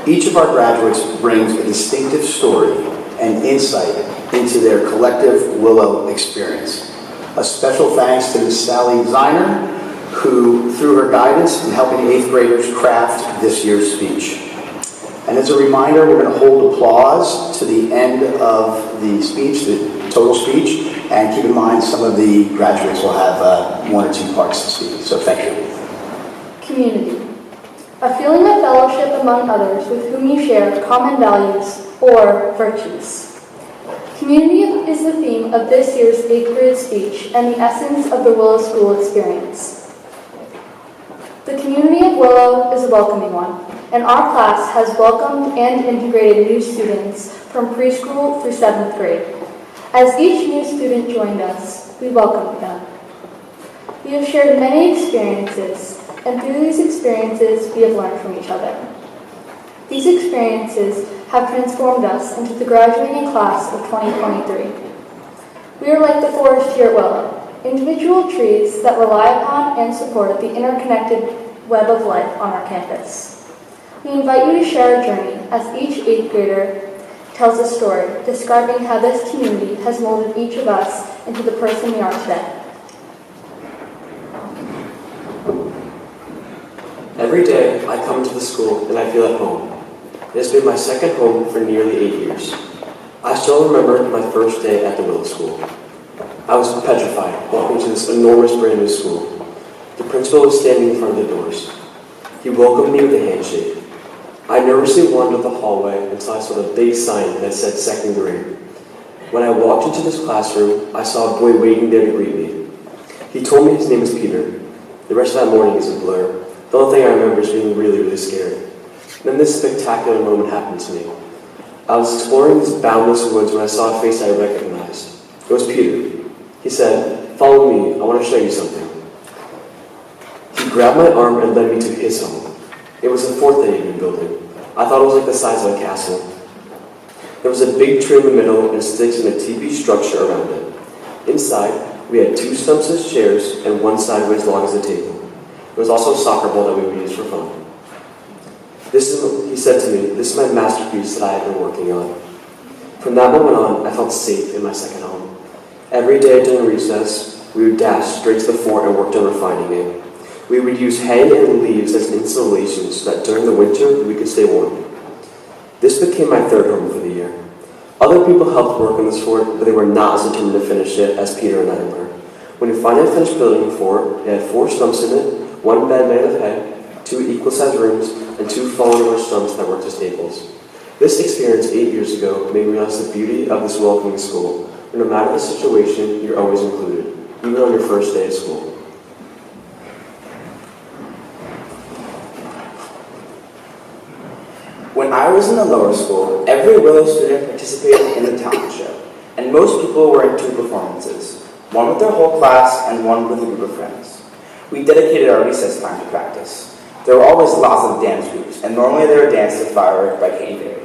Each of our graduates brings a distinctive story and insight into their collective Willow experience. A special thanks to Ms. Sally Ziner, who, through her guidance in helping 8th graders craft this year's speech. And as a reminder, we're going to hold applause to the end of the speech, the total speech, and keep in mind some of the graduates will have 1 or 2 parts to speak. So thank you. Community. A feeling of fellowship among others with whom you share common values or virtues. Community is the theme of this year's 8th grade speech and the essence of the Willow School experience. The community of Willow is a welcoming one, and our class has welcomed and integrated new students from preschool through 7th grade. As each new student joined us, we welcomed them. We have shared many experiences, and through these experiences, we have learned from each other. These experiences have transformed us into the graduating class of 2023. We are like the forest here at Willow, individual trees that rely upon and support the interconnected web of life on our campus. We invite you to share our journey as each 8th grader tells a story describing how this community has molded each of us into the person we are today. Every day I come to the school and I feel at home. It has been my second home for nearly 8 years. I still remember my first day at the Willow School. I was petrified walking to this enormous brand new school. The principal was standing in front of the doors. He welcomed me with a handshake. I nervously wandered the hallway until I saw the big sign that said 2nd grade. When I walked into this classroom, I saw a boy waiting there to greet me. He told me his name is Peter. The rest of that morning is a blur. The only thing I remember is being really, really scared. Then this spectacular moment happened to me. I was exploring these boundless woods when I saw a face I recognized. It was Peter. He said, "Follow me, I want to show you something." He grabbed my arm and led me to his home. It was the 4th that he had been building. I thought it was like the size of a castle. There was a big tree in the middle and sticks and a teepee structure around it. Inside, we had 2 stumps as chairs and 1 sideways log as a table. There was also a soccer ball that we would use for fun. He said to me, "This is my masterpiece that I have been working on." From that moment on, I felt safe in my second home. Every day during recess, we would dash straight to the fort and work on refining it. We would use hay and leaves as insulation so that during the winter, we could stay warm. This became my 3rd home for the year. Other people helped work on this fort, but they were not as determined to finish it as Peter and I were. When we finally finished building the fort, it had 4 stumps in it, 1 bed made of hay, 2 equal-sized rooms, and 2 fallen-over stumps that worked as tables. This experience 8 years ago made me realize the beauty of this welcoming school, where no matter the situation, you're always included, even on your first day at school. When I was in the lower school, every Willow student participated in the talent show, and most people were in 2 performances, one with their whole class and one with a group of friends. We dedicated our recess time to practice. There were always lots of dance groups, and normally they were danced to Firework by Katy Perry.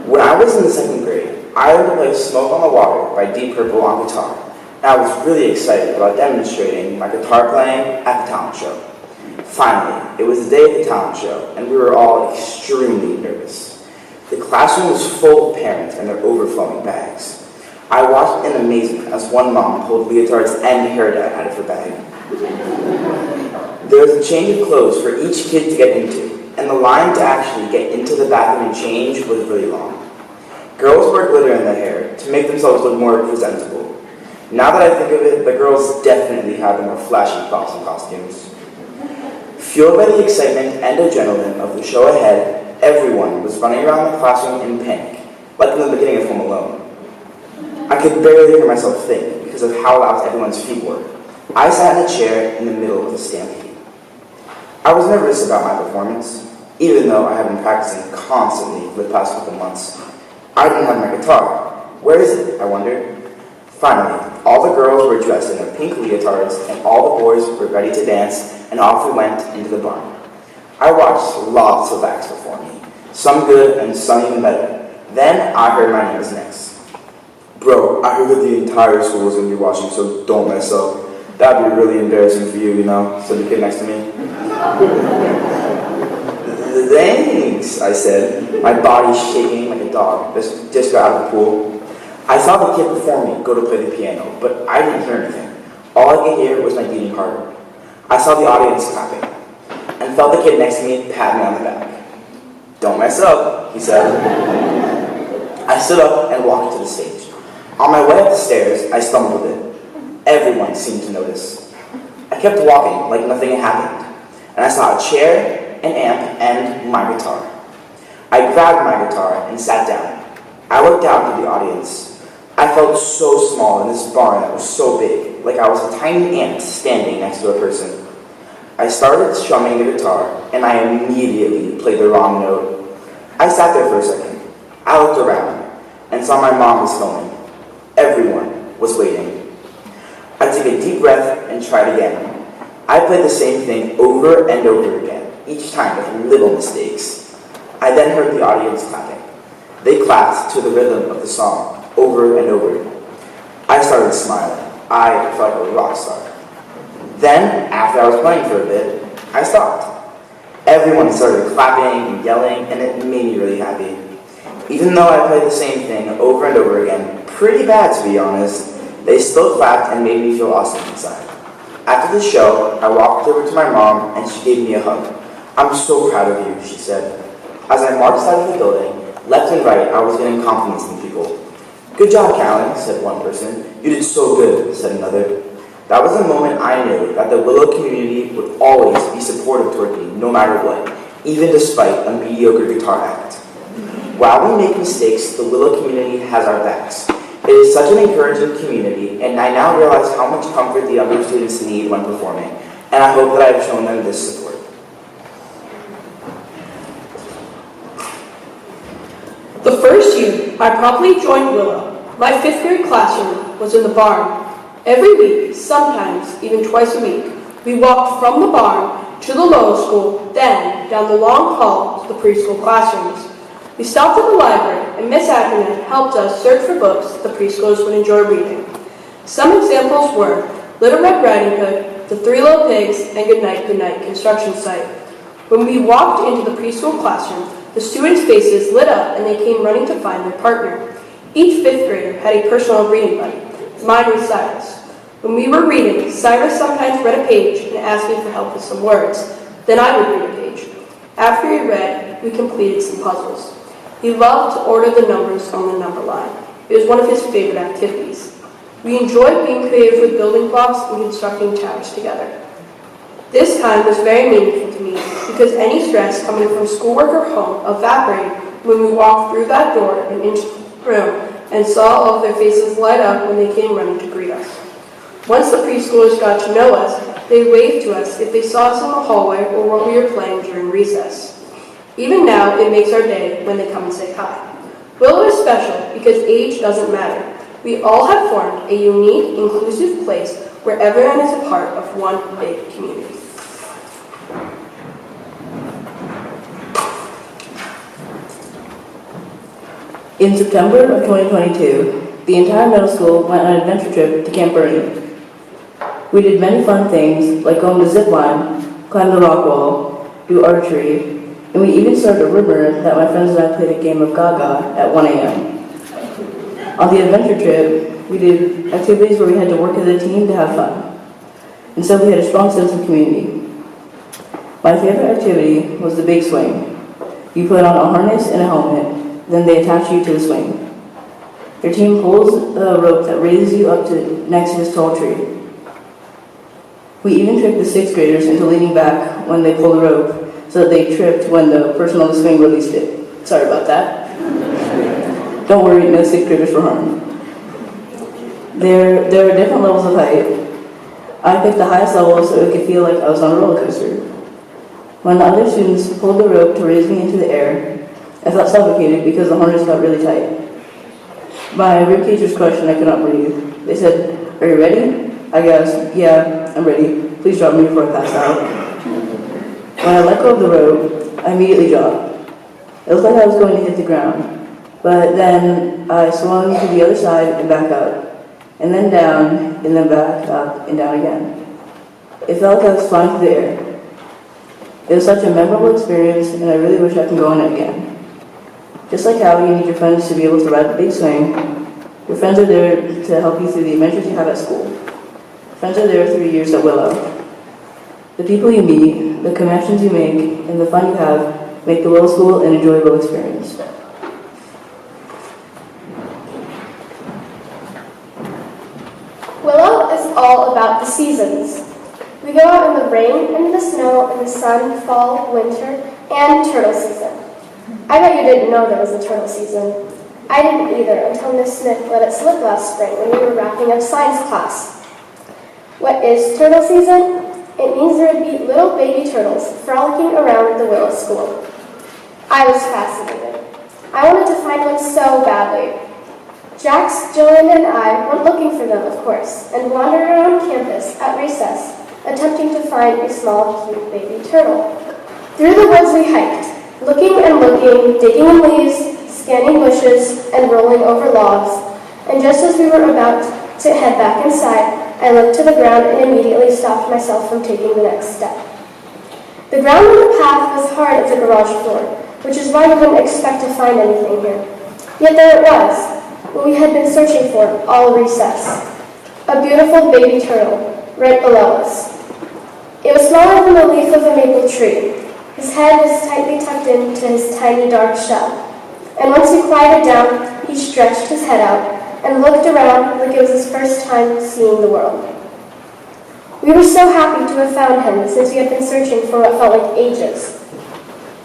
When I was in the 2nd grade, I learned to play Smoke on the Water by Deep Purple on guitar, and I was really excited about demonstrating my guitar playing at the talent show. Finally, it was the day of the talent show, and we were all extremely nervous. The classroom was full of parents and their overflowing bags. I watched in amazement as one mom pulled leotards and hair dye out of her bag. There was a change of clothes for each kid to get into, and the line to actually get into the bathroom and change was really long. Girls wore glitter in their hair to make themselves look more presentable. Now that I think of it, the girls definitely had the more flashy props and costumes. Fueled by the excitement and adrenaline of the show ahead, everyone was running around the classroom in panic, like in the beginning of Home Alone. I could barely hear myself think because of how loud everyone's feet were. I sat in a chair in the middle of the stampede. I was nervous about my performance, even though I had been practicing constantly for the past couple months. I didn't have my guitar. Where is it? I wondered. Finally, all the girls were dressed in their pink leotards, and all the boys were ready to dance, and off we went into the barn. I watched lots of acts before me, some good and some even better. Then I heard my name was next. "Bro, I heard that the entire school is going to be watching, so don't mess up. That'd be really embarrassing for you, you know," said the kid next to me. Thanks, I said, my body shaking like a dog just got out of the pool. I saw the kid before me go to play the piano, but I didn't hear anything. All I could hear was my beating heart. I saw the audience clapping and felt the kid next to me pat me on the back. "Don't mess up," he said. I stood up and walked to the stage. On my way up the stairs, I stumbled a bit. Everyone seemed to notice. I kept walking like nothing had happened, and I saw a chair, an amp, and my guitar. I grabbed my guitar and sat down. I looked out to the audience. I felt so small in this barn that was so big, like I was a tiny ant standing next to a person. I started strumming the guitar, and I immediately played the wrong note. I sat there for a second. I looked around and saw my mom was filming. Everyone was waiting. I took a deep breath and tried again. I played the same thing over and over again, each time with little mistakes. I then heard the audience clapping. They clapped to the rhythm of the song, over and over. I started smiling. I felt like a rock star. Then, after I was playing for a bit, I stopped. Everyone started clapping and yelling, and it made me really happy. Even though I played the same thing over and over again, pretty bad to be honest, they still clapped and made me feel awesome inside. After the show, I walked over to my mom and she gave me a hug. "I'm so proud of you," she said. As I marched out of the building, left and right, I was getting compliments from people. "Good job, Callan," said one person. "You did so good," said another. That was the moment I knew that the Willow community would always be supportive toward me, no matter what, even despite a mediocre guitar act. While we make mistakes, the Willow community has our backs. It is such an encouraging community, and I now realize how much comfort the younger students need when performing, and I hope that I have shown them this support. The first year I properly joined Willow, my 5th grade classroom was in the barn. Every week, sometimes even twice a week, we walked from the barn to the lower school, then down the long hall to the preschool classrooms. We stopped at the library, and Miss Ackerman helped us search for books the preschoolers would enjoy reading. Some examples were Little Red Riding Hood, The 3 Little Pigs, and Goodnight, Goodnight Construction Site. When we walked into the preschool classroom, the students' faces lit up and they came running to find their partner. Each 5th grader had a personal reading buddy. Mine was Cyrus. When we were reading, Cyrus sometimes read a page and asked me for help with some words. Then I would read a page. After he read, we completed some puzzles. He loved to order the numbers on the number line. It was one of his favorite activities. We enjoyed being creative with building blocks and constructing towers together. This time was very meaningful to me because any stress coming from schoolwork or home evaporated when we walked through that door and into the room and saw all of their faces light up when they came running to greet us. Once the preschoolers got to know us, they waved to us if they saw us in the hallway or what we were playing during recess. Even now, it makes our day when they come and say hi. Willow is special because age doesn't matter. We all have formed a unique, inclusive place where everyone is a part of one big community. In September of 2022, the entire middle school went on an adventure trip to Camp Bernie. We did many fun things like go on the zip line, climb the rock wall, do archery, and we even started a rumor that my friends and I played a game of Gaga at 1 a.m. On the adventure trip, we did activities where we had to work as a team to have fun. And so we had a strong sense of community. My favorite activity was the big swing. You put on a harness and a helmet, then they attach you to the swing. Your team pulls a rope that raises you up to next to this tall tree. We even tricked the 6th graders into leaning back when they pulled the rope so that they tripped when the person on the swing released it. Sorry about that. Don't worry, no 6th graders were harmed. There are different levels of height. I picked the highest level so it could feel like I was on a roller coaster. When the other students pulled the rope to raise me into the air, I felt suffocated because the harness got really tight. My ribcage was crushed and I could not breathe. They said, "Are you ready?" I gasped, "Yeah, I'm ready. Please drop me before I pass out." When I let go of the rope, I immediately dropped. It looked like I was going to hit the ground, but then I swung to the other side and back up, and then down, and then back up and down again. It felt like I was flying through the air. It was such a memorable experience, and I really wish I could go on it again. Just like how you need your friends to be able to ride the big swing, your friends are there to help you through the adventures you have at school. Friends are there through your years at Willow. The people you meet, the connections you make, and the fun you have make the Willow School an enjoyable experience. Willow is all about the seasons. We go out in the rain, in the snow, in the sun, fall, winter, and turtle season. I bet you didn't know there was a turtle season. I didn't either until Miss Smith let it slip last spring when we were wrapping up science class. What is turtle season? It means there would be little baby turtles frolicking around the Willow School. I was fascinated. I wanted to find one so badly. Jax, Jillian, and I went looking for them, of course, and wandered around campus at recess, attempting to find a small, cute baby turtle. Through the woods we hiked, looking and looking, digging in leaves, scanning bushes, and rolling over logs, and just as we were about to head back inside, I looked to the ground and immediately stopped myself from taking the next step. The ground on the path was hard as the garage floor, which is why we wouldn't expect to find anything here. Yet there it was, what we had been searching for all recess. A beautiful baby turtle, right below us. It was smaller than the leaf of a maple tree. His head was tightly tucked into his tiny dark shell. And once he quieted down, he stretched his head out and looked around like it was his first time seeing the world. We were so happy to have found him since we had been searching for what felt like ages.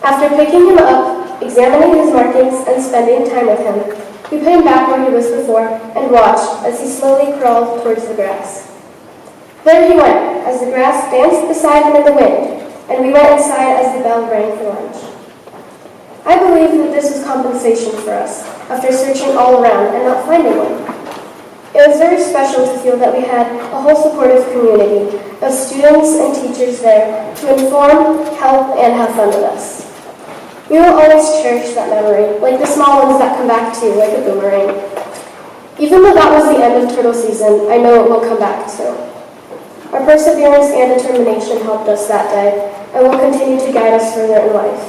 After picking him up, examining his markings, and spending time with him, we put him back where he was before and watched as he slowly crawled towards the grass. There he went, as the grass danced beside him in the wind, and we went inside as the bell rang for lunch. I believe that this was compensation for us, after searching all around and not finding one. It was very special to feel that we had a whole supportive community of students and teachers there to inform, help, and have fun with us. We will always cherish that memory, like the small ones that come back to you like a boomerang. Even though that was the end of turtle season, I know it will come back too. Our perseverance and determination helped us that day and will continue to guide us further in life.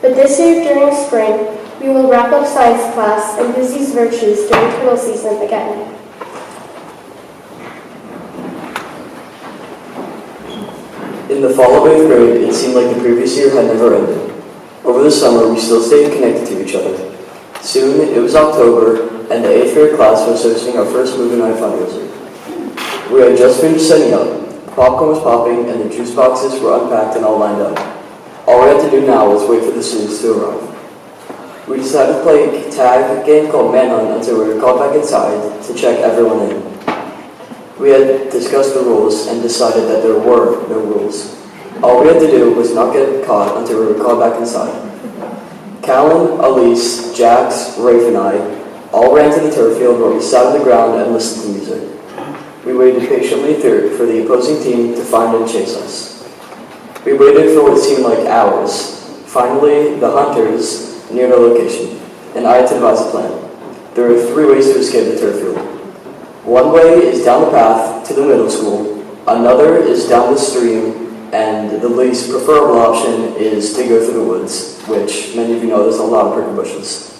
But this year, during spring, we will wrap up science class and use these virtues during turtle season again. In the fall of 8th grade, it seemed like the previous year had never ended. Over the summer, we still stayed connected to each other. Soon, it was October, and the 8th grade class was hosting our first movie night fundraiser. We had just finished setting up. Popcorn was popping, and the juice boxes were unpacked and all lined up. All we had to do now was wait for the students to arrive. We decided to play a tag game called Manhunt until we were called back inside to check everyone in. We had discussed the rules and decided that there were no rules. All we had to do was not get caught until we were called back inside. Callan, Elise, Jax, Rafe, and I all ran to the turf field where we sat on the ground and listened to music. We waited patiently for the opposing team to find and chase us. We waited for what seemed like hours. Finally, the hunters neared our location, and I had to devise a plan. There are 3 ways to escape the turf field. One way is down the path to the middle school, another is down the stream, and the least preferable option is to go through the woods, which many of you know there's a lot of prickly bushes.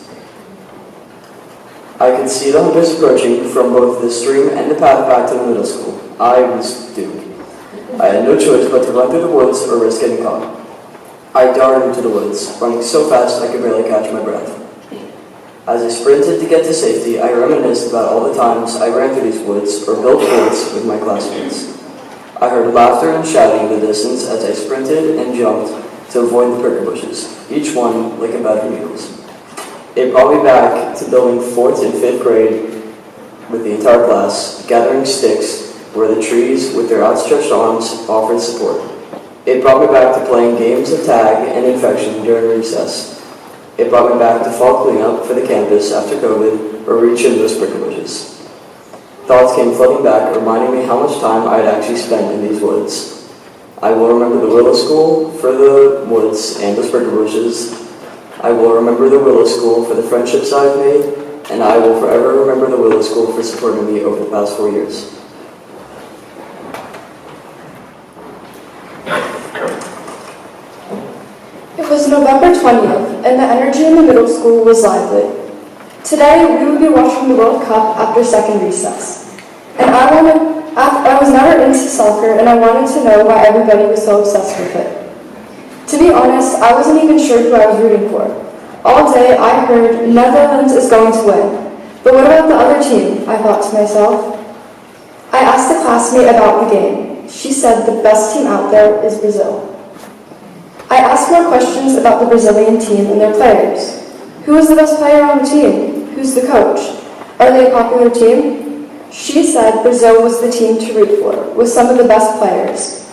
I could see the hunters approaching from both the stream and the path back to the middle school. I was doomed. I had no choice but to run through the woods or risk getting caught. I darted into the woods, running so fast I could barely catch my breath. As I sprinted to get to safety, I reminisced about all the times I ran through these woods or built forts with my classmates. I heard laughter and shouting in the distance as I sprinted and jumped to avoid the prickly bushes, each one like a bed of needles. It brought me back to building forts in 5th grade with the entire class, gathering sticks where the trees with their outstretched arms offered support. It brought me back to playing games of tag and infection during recess. It brought me back to fall cleanup for the campus after COVID, where we trimmed those prickly bushes. Thoughts came flooding back, reminding me how much time I had actually spent in these woods. I will remember the Willow School for the woods and the prickly bushes. I will remember the Willow School for the friendships I've made, and I will forever remember the Willow School for supporting me over the past 4 years. 20th, and the energy in the middle school was lively. Today, we would be watching the World Cup after second recess. And I was never into soccer, and I wanted to know why everybody was so obsessed with it. To be honest, I wasn't even sure who I was rooting for. All day, I heard Netherlands is going to win. But what about the other team? I thought to myself. I asked a classmate about the game. She said the best team out there is Brazil. I asked more questions about the Brazilian team and their players. Who is the best player on the team? Who's the coach? Are they a popular team? She said Brazil was the team to root for, with some of the best players.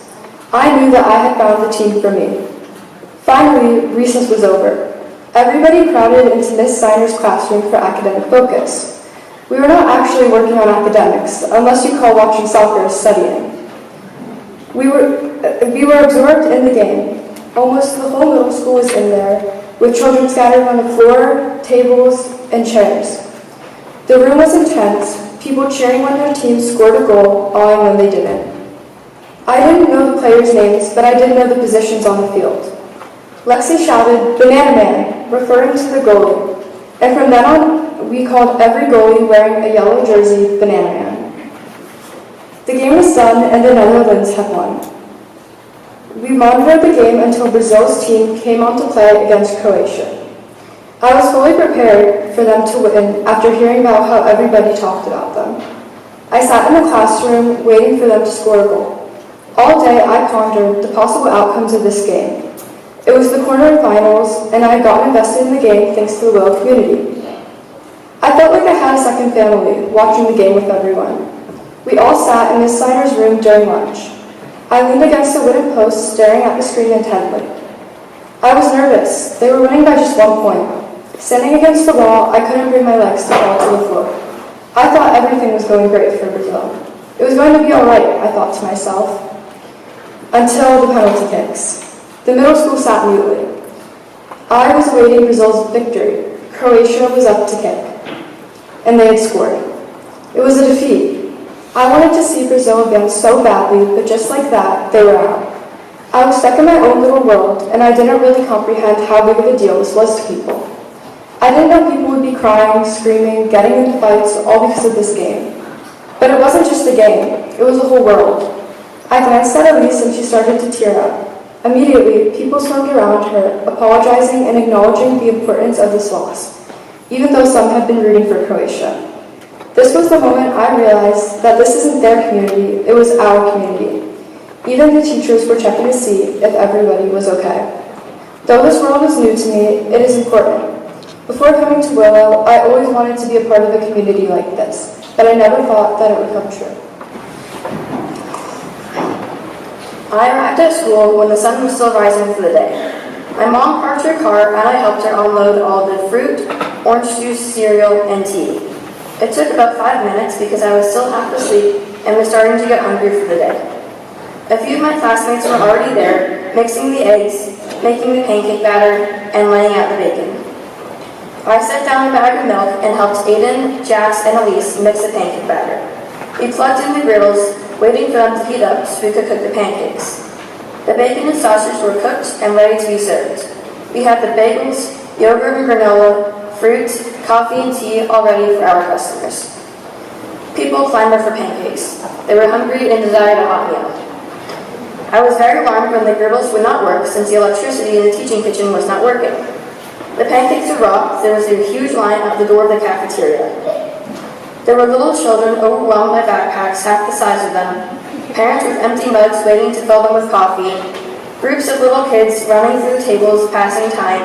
I knew that I had found the team for me. Finally, recess was over. Everybody crowded into Miss Siner's classroom for academic focus. We were not actually working on academics, unless you call watching soccer studying. We were absorbed in the game. Almost the whole middle school was in there, with children scattered on the floor, tables, and chairs. The room was intense, people cheering when their team scored a goal, awing when they didn't. I didn't know the players' names, but I did know the positions on the field. Lexi shouted, "Banana Man," referring to the goalie, and from then on, we called every goalie wearing a yellow jersey Banana Man. The game was done, and the Netherlands had won. We monitored the game until Brazil's team came on to play against Croatia. I was fully prepared for them to win after hearing about how everybody talked about them. I sat in the classroom waiting for them to score a goal. All day I pondered the possible outcomes of this game. It was the quarterfinals, and I had gotten invested in the game thanks to the Willow community. I felt like I had a second family, watching the game with everyone. We all sat in Miss Siner's room during lunch. I leaned against a wooden post, staring at the screen intently. I was nervous. They were winning by just 1 point. Standing against the wall, I couldn't bring my legs to fall to the floor. I thought everything was going great for Brazil. It was going to be all right, I thought to myself, until the penalty kicks. The middle school sat mutely. I was awaiting Brazil's victory. Croatia was up to kick, and they had scored. It was a defeat. I wanted to see Brazil advance so badly, but just like that, they were out. I was stuck in my own little world, and I didn't really comprehend how big of a deal this was to people. I didn't know people would be crying, screaming, getting into fights, all because of this game. But it wasn't just a game, it was a whole world. I glanced at Elise and she started to tear up. Immediately, people swarmed around her, apologizing and acknowledging the importance of this loss, even though some had been rooting for Croatia. This was the moment I realized that this isn't their community, it was our community. Even the teachers were checking to see if everybody was okay. Though this world is new to me, it is important. Before coming to Willow, I always wanted to be a part of a community like this, but I never thought that it would come true. I arrived at school when the sun was still rising for the day. My mom parked her car and I helped her unload all the fruit, orange juice, cereal, and tea. It took about 5 minutes because I was still half asleep and was starting to get hungry for the day. A few of my classmates were already there, mixing the eggs, making the pancake batter, and laying out the bacon. I set down a bag of milk and helped Aiden, Jax, and Elise mix the pancake batter. We plugged in the griddles, waiting for them to heat up so we could cook the pancakes. The bacon and sausage were cooked and ready to be served. We had the bagels, yogurt and granola, fruit, coffee, and tea all ready for our customers. People clamored for pancakes. They were hungry and desired a hot meal. I was very alarmed when the griddles would not work since the electricity in the teaching kitchen was not working. The pancakes were raw, so there was a huge line at the door of the cafeteria. There were little children overwhelmed by backpacks half the size of them, parents with empty mugs waiting to fill them with coffee, groups of little kids running through the tables passing time,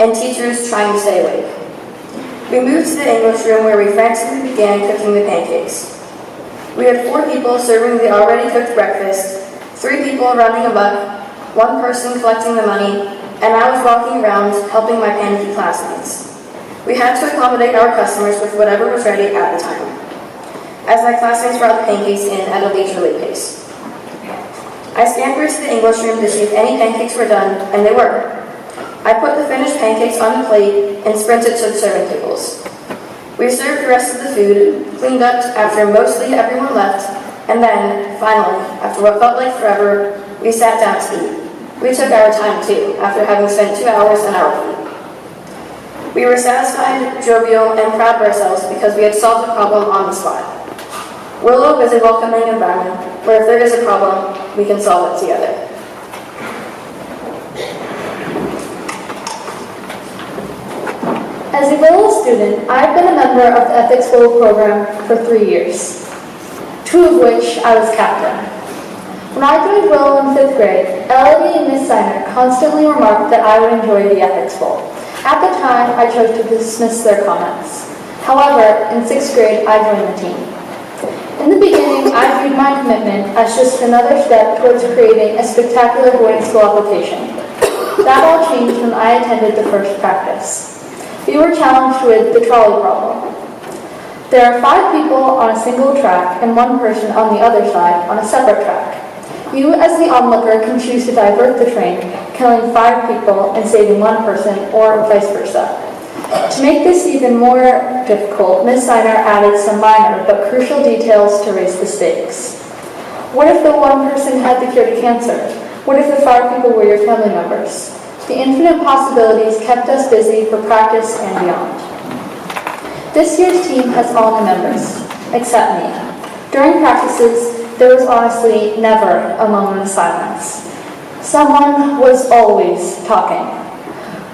and teachers trying to stay awake. We moved to the English room where we frantically began cooking the pancakes. We had 4 people serving the already cooked breakfast, 3 people running amok, 1 person collecting the money, and I was walking around helping my panicky classmates. We had to accommodate our customers with whatever was ready at the time, as my classmates brought the pancakes in at a leisurely pace. I scampered to the English room to see if any pancakes were done, and they were. I put the finished pancakes on the plate and sprinted to the serving tables. We served the rest of the food, cleaned up after mostly everyone left, and then, finally, after what felt like forever, we sat down to eat. We took our time too, after having spent 2 hours on our feet. We were satisfied, jovial, and proud of ourselves because we had solved a problem on the spot. Willow is a welcoming environment where if there is a problem, we can solve it together. As a Willow student, I've been a member of the Ethics Willow program for 3 years, 2 of which I was captain. When I joined Willow in 5th grade, Elodie and Miss Steiner constantly remarked that I would enjoy the Ethics Bowl. At the time, I chose to dismiss their comments. However, in 6th grade, I joined the team. In the beginning, I viewed my commitment as just another step towards creating a spectacular boarding school application. That all changed when I attended the first practice. We were challenged with the trolley problem. There are 5 people on a single track and 1 person on the other side on a separate track. You, as the onlooker, can choose to divert the train, killing 5 people and saving 1 person, or vice versa. To make this even more difficult, Ms. Steiner added some minor but crucial details to raise the stakes. What if the 1 person had the cure to cancer? What if the 5 people were your family members? The infinite possibilities kept us busy for practice and beyond. This year's team has all new members, except me. During practices, there was honestly never a moment of silence. Someone was always talking.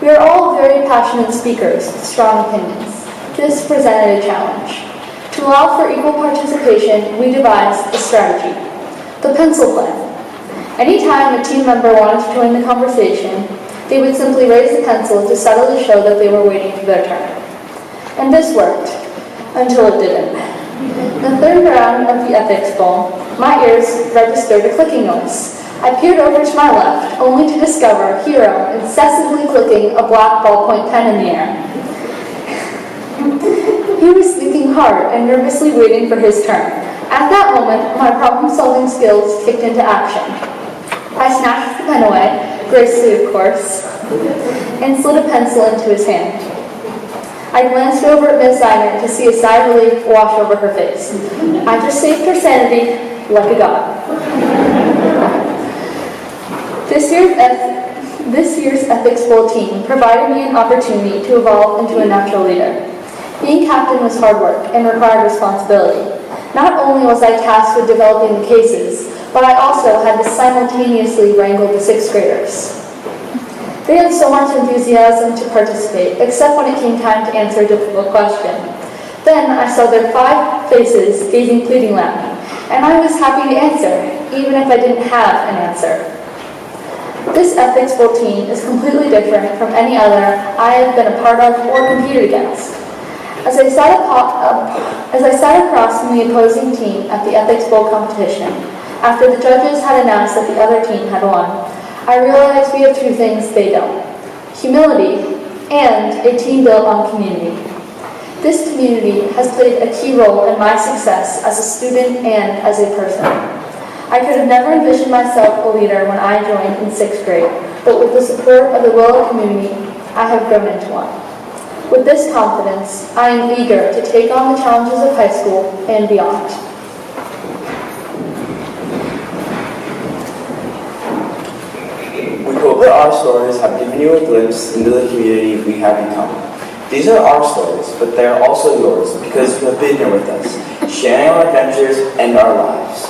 We are all very passionate speakers with strong opinions. This presented a challenge. To allow for equal participation, we devised a strategy, the pencil plan. Anytime a team member wanted to join the conversation, they would simply raise the pencil to subtly show that they were waiting for their turn. And this worked, until it didn't. The 3rd round of the Ethics Bowl, my ears registered a clicking noise. I peered over to my left, only to discover Hero incessantly clicking a black ballpoint pen in the air. He was thinking hard and nervously waiting for his turn. At that moment, my problem-solving skills kicked into action. I snatched the pen away, gracefully of course, and slid a pencil into his hand. I glanced over at Ms. Steiner to see a sigh of relief wash over her face. I just saved her sanity like a god. This year's Ethics Bowl team provided me an opportunity to evolve into a natural leader. Being captain was hard work and required responsibility. Not only was I tasked with developing the cases, but I also had to simultaneously wrangle the 6th graders. They had so much enthusiasm to participate, except when it came time to answer a difficult question. Then I saw their 5 faces gazing pleadingly at me, and I was happy to answer, even if I didn't have an answer. This Ethics Bowl team is completely different from any other I have been a part of or competed against. As I sat across from the opposing team at the Ethics Bowl competition, after the judges had announced that the other team had won, I realized we have 2 things they don't: humility and a team built on community. This community has played a key role in my success as a student and as a person. I could have never envisioned myself a leader when I joined in 6th grade, but with the support of the Willow community, I have grown into one. With this confidence, I am eager to take on the challenges of high school and beyond. We hope that our stories have given you a glimpse into the community we have become. These are our stories, but they are also yours because you have been here with us, sharing our adventures and our lives.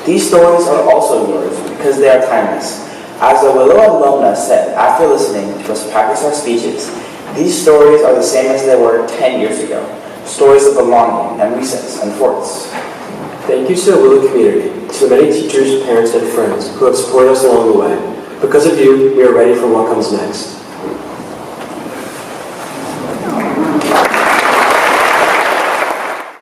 These stories are also yours because they are timeless. As the Willow alumna said after listening to us practice our speeches, these stories are the same as they were 10 years ago. Stories of belonging and recess and forts. Thank you to the Willow community, to the many teachers, parents, and friends who have supported us along the way. Because of you, we are ready for what comes next.